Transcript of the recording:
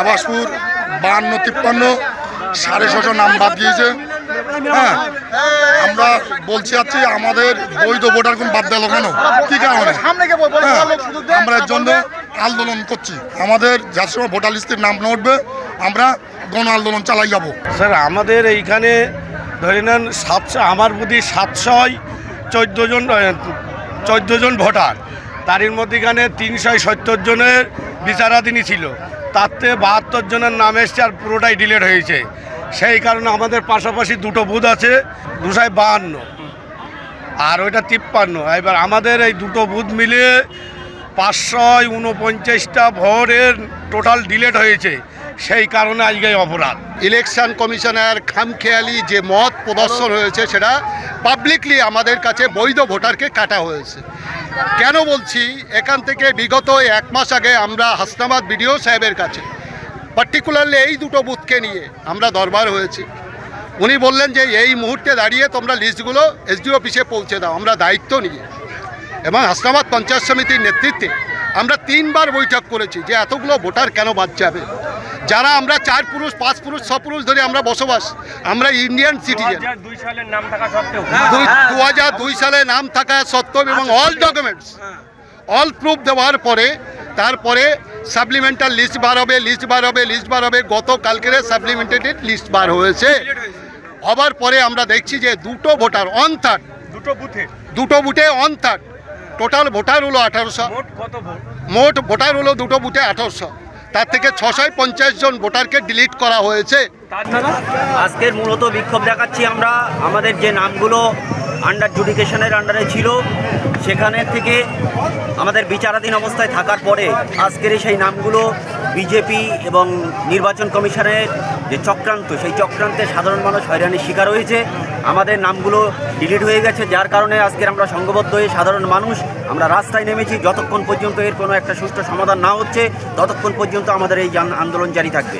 আবাসপুর 52-53 650 নাম বাদ দিয়েছে। হ্যাঁ, আমরা বলছি আছি আমাদের বৈধ ভোটার কোন বাদ দিল কেন, কি কারণে? আমরা এর জন্য আন্দোলন করছি। আমাদের যার সময় ভোটার লিস্টের নাম না উঠবে আমরা গণ আন্দোলন চালাই যাব। স্যার আমাদের এইখানে ধরে নেন 700, আমার বুদ্ধি 714 জন ভোটার, তার মধ্যে এখানে 370 জনের বিচারাধীনই ছিল, তাতে 72 জনের নাম এসছে আর পুরোটাই ডিলেট হয়েছে। সেই কারণে আমাদের পাশাপাশি দুটো বুথ আছে, 252 আর ওইটা 53। এবার আমাদের এই দুটো বুথ মিলিয়ে 549টা ভোটের টোটাল ডিলেট হয়েছে। সেই কারণে আজকে অপরাধ। ইলেকশন কমিশনের খামখেয়ালি যে মত প্রদর্শন হয়েছে সেটা পাবলিকলি আমাদের কাছে বৈধ ভোটারকে কাটা হয়েছে। কেন বলছি, এখান থেকে বিগত 1 মাস আগে আমরা হাসনাবাদ বিডিও সাহেবের কাছে পার্টিকুলারলি এই দুটো বুথকে নিয়ে আমরা দরবার হয়েছি। উনি বললেন যে এই মুহূর্তে দাঁড়িয়ে তোমরা লিস্টগুলো এসডিও অফিসে পৌঁছে দাও। আমরা দায়িত্ব নিয়ে এবং হাসনাবাদ পঞ্চায়েত সমিতির নেতৃত্বে আমরা 3 বার বৈঠক করেছি যে এতগুলো ভোটার কেন বাদ যাবে। যারা আমরা 4 পুরুষ 5 পুরুষ 6 পুরুষ ধরে আমরা বসবাস, আমরা ইন্ডিয়ান সিটিজেন। 2002 সালের নাম থাকা সত্ত্বেও 2002 সালে নাম থাকা সত্ত্বেও এবং অল ডকুমেন্টস অল প্রুফ দেওয়ার পরে তারপরে সাপ্লিমেন্টাল লিস্ট বার হবে। গতকালকের সাপ্লিমেন্টারি লিস্ট বার হয়েছে। হবার পরে আমরা দেখছি যে দুটো ভোটার অন থার্ড, দুটো বুথে অন থার্ড, টোটাল ভোটার হলো 1800। মোট ভোটার হলো দুটো বুথে 1800, তার থেকে 650 জন ভোটারকে ডিলিট করা হয়েছে। আজকের মূলত বিক্ষোভ দেখাচ্ছি আমরা আমাদের যে নামগুলো আন্ডার জুডিকেশনের আন্ডারে ছিল সেখানে থেকে আমাদের বিচারাধীন অবস্থায় থাকার পরে আজকের সেই নামগুলো বিজেপি এবং নির্বাচন কমিশনের যে চক্রান্ত, সেই চক্রান্তে সাধারণ মানুষ হয়রানির শিকার হয়েছে। আমাদের নামগুলো ডিলিট হয়ে গেছে, যার কারণে আজকের আমরা সংঘবদ্ধ হয়ে সাধারণ মানুষ আমরা রাস্তায় নেমেছি। যতক্ষণ পর্যন্ত এর কোনো একটা সুষ্ঠু সমাধান না হচ্ছে ততক্ষণ পর্যন্ত আমাদের এই আন্দোলন জারি থাকবে।